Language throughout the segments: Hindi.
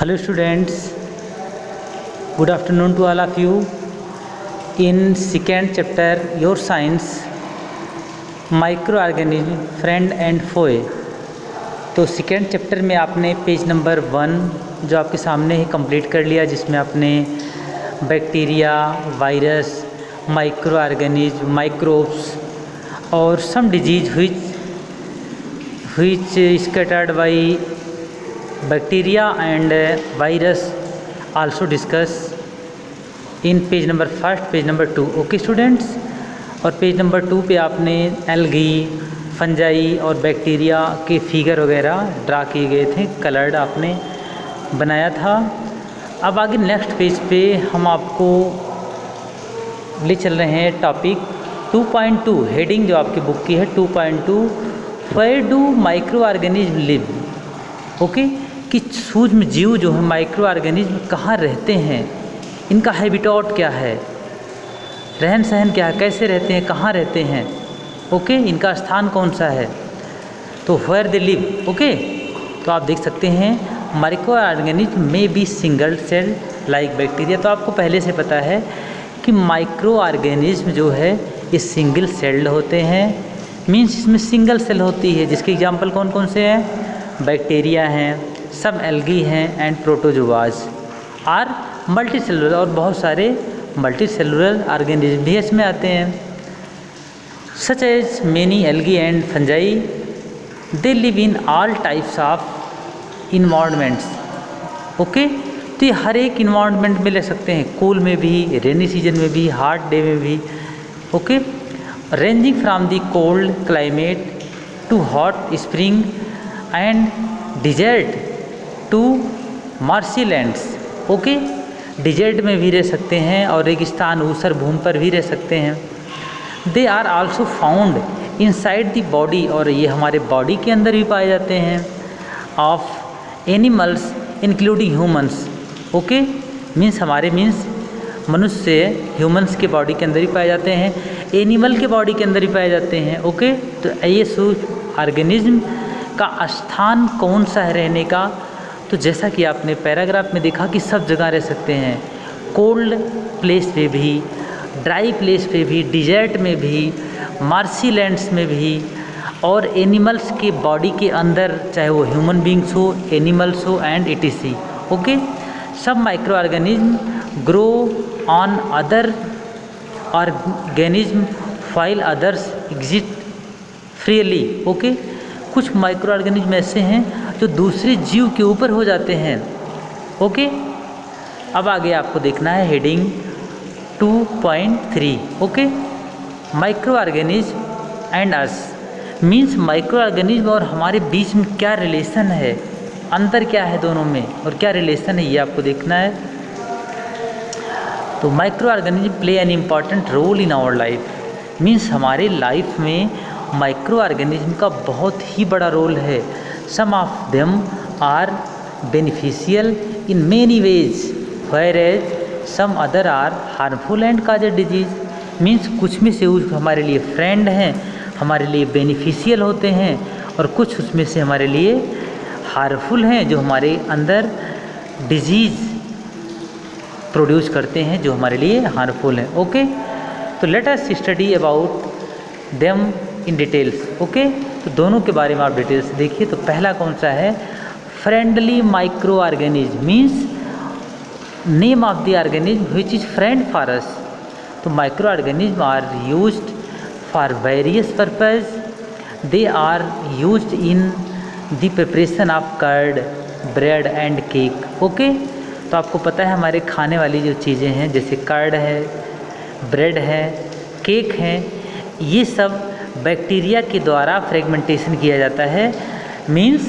Hello students, good afternoon to all of you. In second chapter your science microorganism friend and foe. तो सेकेंड चैप्टर में आपने पेज नंबर 1 जो आपके सामने ही कंप्लीट कर लिया, जिसमें आपने bacteria, virus, micro organism, microbes और some disease which scattered by bacteria and virus also discuss in page number 1, page number 2. Okay students, और पेज नंबर 2 पे आपने एल्गी, फंजाई और बैक्टीरिया के फिगर वगैरह ड्रा किए गए थे, कलर्ड आपने बनाया था। अब आगे नेक्स्ट पेज पे हम आपको ले चल रहे हैं टॉपिक 2.2, हेडिंग जो आपकी बुक की है 2.2, where do micro organism live. Okay, कि सूक्ष्म जीव जो है माइक्रो ऑर्गेनिज्म कहाँ रहते हैं, इनका हैबिटेट क्या है, रहन सहन क्या है, कैसे रहते हैं, कहाँ रहते हैं, ओके, इनका स्थान कौन सा है, तो वेयर दे लिव। ओके, तो आप देख सकते हैं माइक्रो ऑर्गेनिज्म में be single cell like bacteria. तो आपको पहले से पता है कि माइक्रो ऑर्गेनिज्म जो है ये सिंगल सेल्ड होते हैं, मीन्स इसमें सिंगल सेल होती है, जिसके एग्जाम्पल कौन कौन से हैं, बैक्टीरिया हैं, सब एल्गी हैं एंड प्रोटोजोआज आर मल्टी सेलुलर, और बहुत सारे मल्टी सेलुलर ऑर्गेनिज्म भी इसमें आते हैं, such as many algae and fungi. They live in all types of environments. Okay, तो ये हर एक इन्वायरमेंट में ले सकते हैं, कूल में भी, रेनी सीजन में भी, हॉट डे में भी। Okay, ranging from the cold climate to hot spring and desert to marshy lands. Okay, desert में भी रह सकते हैं और रेगिस्तान, ऊसर भूमि पर भी रह सकते हैं। They are also found inside the body, और ये हमारे बॉडी के अंदर भी पाए जाते हैं, of animals including humans. Okay, means मनुष्य ह्यूमन्स के बॉडी के अंदर ही पाए जाते हैं, एनिमल के बॉडी के अंदर ही पाए जाते हैं। ओके, तो ये सूक्ष्म ऑर्गेनिज्म का स्थान कौन सा है रहने का, तो जैसा कि आपने पैराग्राफ में देखा कि सब जगह रह सकते हैं, कोल्ड प्लेस पे भी, ड्राई प्लेस पे भी, डिजर्ट में भी, मार्शी लैंड्स में भी, और एनिमल्स के बॉडी के अंदर, चाहे वो ह्यूमन बींग्स हो, एनिमल्स हो एंड etc. ओके, सब micro organism grow on other organism file others exist freely. Okay, कुछ माइक्रो ऑर्गेनिज्म ऐसे हैं जो दूसरे जीव के ऊपर हो जाते हैं। ओके, अब आगे आपको देखना है heading 2.3। Okay, micro organism and us, means micro organism और हमारे बीच में क्या रिलेशन है, अंतर क्या है दोनों में और क्या रिलेशन है, ये आपको देखना है। तो micro organism play an important role in our life, means हमारे लाइफ में माइक्रो ऑर्गेनिज्म का बहुत ही बड़ा रोल है। Some of them are beneficial in many ways whereas some other are harmful and cause disease. Means कुछ में से हमारे लिए फ्रेंड हैं, हमारे लिए बेनिफिशियल होते हैं, और कुछ उसमें से हमारे लिए हार्मफुल हैं, जो हमारे अंदर डिजीज़ प्रोड्यूस करते हैं, जो हमारे लिए हार्मफुल हैं। ओके, तो let us study about them in details. Okay, तो दोनों के बारे में आप डिटेल्स देखिए। तो पहला कौन सा है, friendly micro organism, means name of the organism which is friend for us. तो micro organism are used for various purpose, they are used in the preparation of curd, bread and cake. Okay, तो आपको पता है हमारे खाने वाली जो चीज़ें हैं, जैसे कर्ड है, ब्रेड है, केक है, ये सब बैक्टीरिया के द्वारा फ्रेगमेंटेशन किया जाता है। मीन्स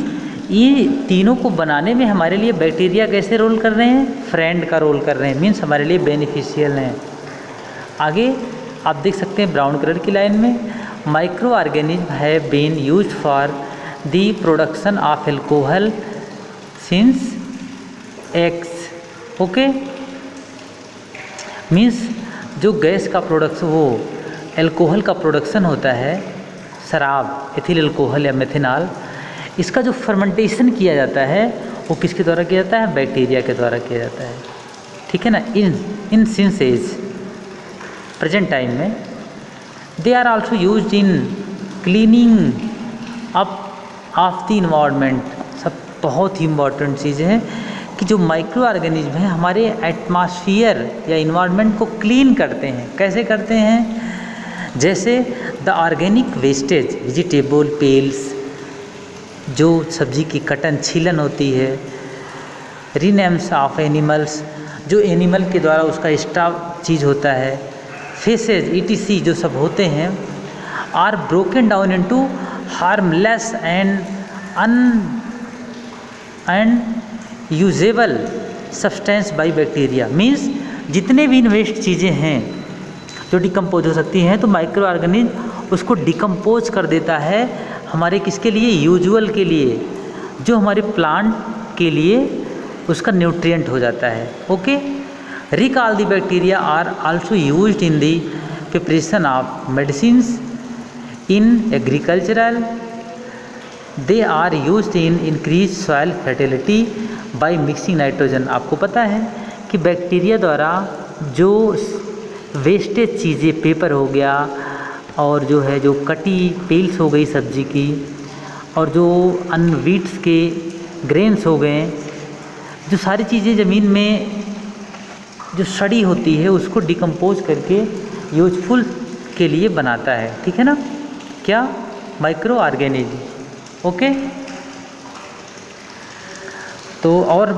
ये तीनों को बनाने में हमारे लिए बैक्टीरिया कैसे रोल कर रहे हैं, फ्रेंड का रोल कर रहे हैं, मीन्स हमारे लिए बेनिफिशियल हैं। आगे आप देख सकते हैं ब्राउन कलर की लाइन में, micro organism have been used for the production of alcohol since ex. Okay, means जो गैस का प्रोडक्शन, वो एल्कोहल का प्रोडक्शन होता है, शराब, एथिल एल्कोहल या मेथेनॉल, इसका जो फर्मेंटेशन किया जाता है वो किसके द्वारा किया जाता है? बैक्टीरिया के द्वारा किया जाता है, ठीक है ना। In since age present time में they are also used in cleaning up of the environment. सब बहुत ही इम्पॉर्टेंट चीज़ है कि जो माइक्रो ऑर्गेनिज्म है हमारे एटमॉस्फेयर या इन्वायरमेंट को क्लीन करते हैं। कैसे करते हैं? जैसे the organic wastage vegetable peels, जो सब्जी की कटन छीलन होती है, रिनेम्स ऑफ एनिमल्स, जो एनिमल के द्वारा उसका एक्स्ट्रा चीज़ होता है, फेसेज ETC जो सब होते हैं, are broken down into harmless and usable substance by bacteria. Means जितने भी इनवेस्ट चीज़ें हैं जो डिकम्पोज हो सकती हैं, तो माइक्रो ऑर्गेनिज्म उसको डिकम्पोज कर देता है हमारे किसके लिए? यूजुअल के लिए, जो हमारे प्लांट के लिए उसका न्यूट्रिएंट हो जाता है। Okay, recall the bacteria are also used in the preparation of medicines in agricultural. They are used in increase soil fertility by mixing nitrogen. आपको पता है कि बैक्टीरिया द्वारा जो वेस्टेज चीज़ें, पेपर हो गया और जो है जो कटी पेल्स हो गई सब्जी की, और जो अनवीट्स के ग्रेन्स हो गए, जो सारी चीज़ें ज़मीन में जो सड़ी होती है उसको डिकम्पोज करके यूजफुल के लिए बनाता है, ठीक है ना। क्या? Micro organism. ओके, तो और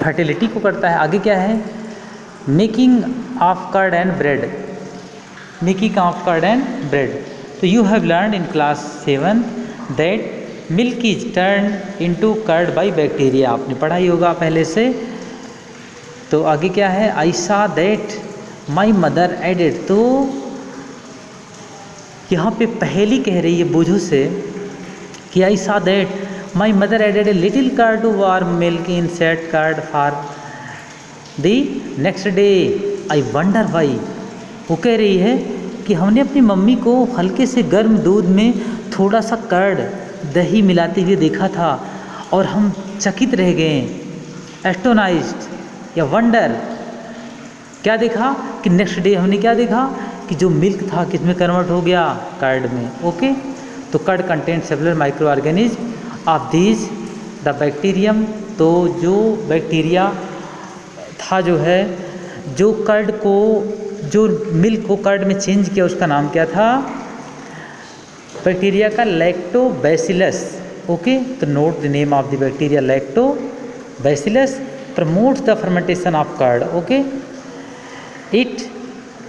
फर्टिलिटी को करता है। आगे क्या है? Making of curd and bread, making of curd and bread. तो you have learn in class 7 that milk is turn into curd by bacteria. आपने पढ़ा ही होगा पहले से। तो आगे क्या है? आई saw that my mother added. तो यहाँ पे पहेली कह रही है बूझू से कि I saw that my mother added a little curd to warm milk in set curd for the next day. I wonder why. वो कह रही है कि हमने अपनी मम्मी को हल्के से गर्म दूध में थोड़ा सा कर्ड, दही मिलाते हुए देखा था और हम चकित रह गए, एस्टोनाइज्ड या वंडर। क्या देखा? कि नेक्स्ट डे हमने क्या देखा कि जो मिल्क था किसमें कन्वर्ट हो गया? कर्ड में। ओके, तो curd content cellular micro organism of these the bacterium. तो जो बैक्टीरिया था जो है, जो कर्ड को, जो मिल्क को कर्ड में चेंज किया, उसका नाम क्या था? बैक्टीरिया का लैक्टोबैसिलस। ओके, तो note the name of the bacteria lactobacillus promotes the fermentation of curd. Okay, it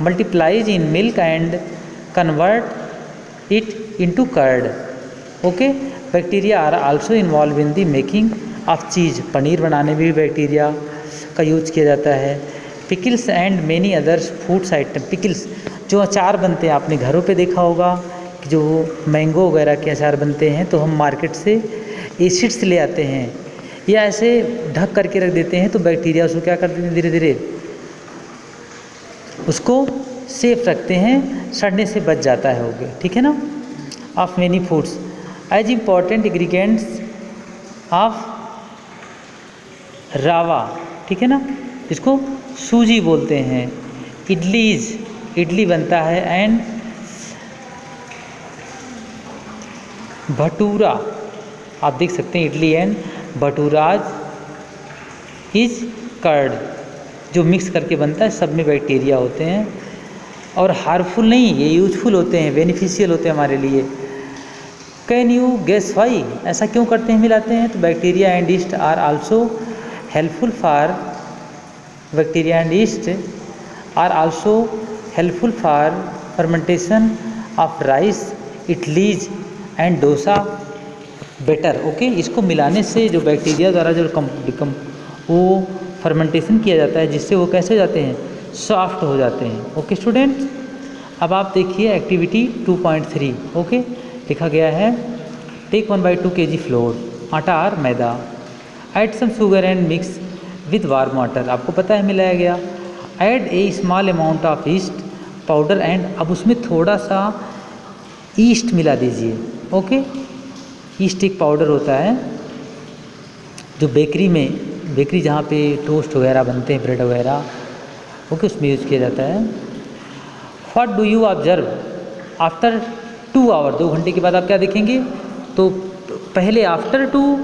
multiplies in milk and convert it into curd. Okay, bacteria are also involve in the making of cheese. Paneer बनाने में भी बैक्टीरिया का यूज किया जाता है। Pickles and many others foods item. Pickles जो अचार बनते हैं, आपने घरों पे देखा होगा कि जो मैंगो वगैरह के अचार बनते हैं तो हम मार्केट से एसिड्स ले आते हैं या ऐसे ढक करके रख देते हैं, तो बैक्टीरिया उसको क्या करते हैं? धीरे धीरे उसको सेफ रखते हैं, सड़ने से बच जाता है। हो गया, ठीक है ना। Of many foods as important ingredients of rava, ठीक है ना, इसको सूजी बोलते हैं। इडलीज, इडली बनता है। एंड भटूरा, आप देख सकते हैं इडली एंड भटूराज इज कर्ड, जो मिक्स करके बनता है, सब में बैक्टीरिया होते हैं और हार्मफुल नहीं, ये यूजफुल होते हैं, बेनिफिशियल होते हैं हमारे लिए। Can you guess why? ऐसा क्यों करते हैं, मिलाते हैं? तो bacteria and yeast are also helpful for, bacteria and yeast are also helpful for fermentation of rice, idlis and dosa batter. Okay, इसको मिलाने से जो बैक्टीरिया द्वारा जो वो फर्मेंटेशन किया जाता है, जिससे वो कैसे हो जाते हैं? सॉफ्ट हो जाते हैं। ओके स्टूडेंट, अब आप देखिए एक्टिविटी 2.3। ओके, लिखा गया है टेक 1/2 kg फ्लोर, आटा और मैदा, add some sugar and mix with warm water. आपको पता है मिलाया गया। Add a small amount of yeast powder and, अब उसमें थोड़ा सा ईस्ट मिला दीजिए। ओके, ईस्ट एक पाउडर होता है, जो बेकरी जहाँ पे टोस्ट वगैरह बनते हैं, ब्रेड वगैरह, ओके, उसमें यूज़ किया जाता है। What do you observe after 2 hour, 2 घंटे के बाद आप क्या देखेंगे? तो पहले आफ्टर 2,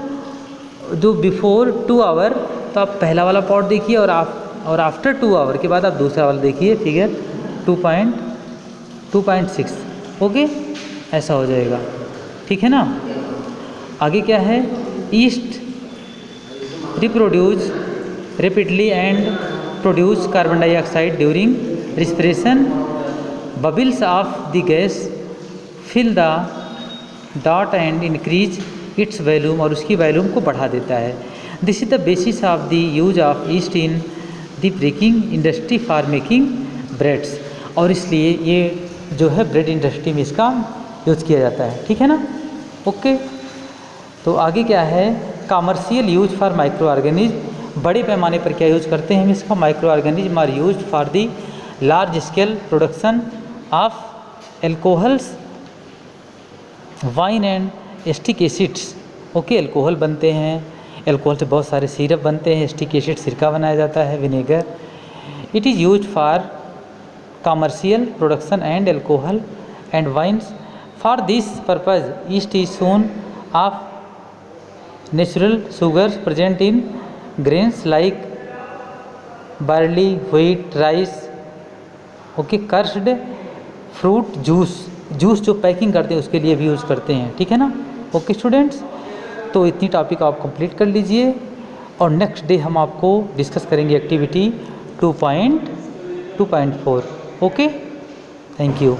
जो बिफोर 2 आवर, तो आप पहला वाला पॉट देखिए, और आफ्टर 2 आवर के बाद आप दूसरा वाला देखिए, फिगर 2.6, ओके, ऐसा हो जाएगा, ठीक है ना। आगे क्या है? Yeast reproduce rapidly and produce carbon dioxide during respiration, bubbles of the gas fill the dough and increase its volume, और उसकी वॉल्यूम को बढ़ा देता है। This is the basis of the use of yeast in the baking industry for making breads, और इसलिए ये जो है ब्रेड इंडस्ट्री में इसका यूज़ किया जाता है, ठीक है ना, ओके। तो आगे क्या है? Commercial use for micro organism, बड़े पैमाने पर क्या यूज करते हैं हम इसका? Micro organism are use for the large scale production of alcohols, wine and acetic acids, okay, alcohol बनते हैं, एल्कोहल से बहुत सारे सिरप बनते हैं, एस्टिक एसिड सिरका बनाया जाता है, vinegar. It is use for commercial production and alcohol and wines. For this purpose yeast is sown of natural sugars present in grains like barley, wheat, rice, okay, crushed fruit juice जो पैकिंग करते हैं उसके लिए भी यूज़ करते हैं, ठीक है ना, ओके स्टूडेंट्स। तो इतनी टॉपिक आप कंप्लीट कर लीजिए, और नेक्स्ट डे हम आपको डिस्कस करेंगे एक्टिविटी 2.4, ओके, थैंक यू।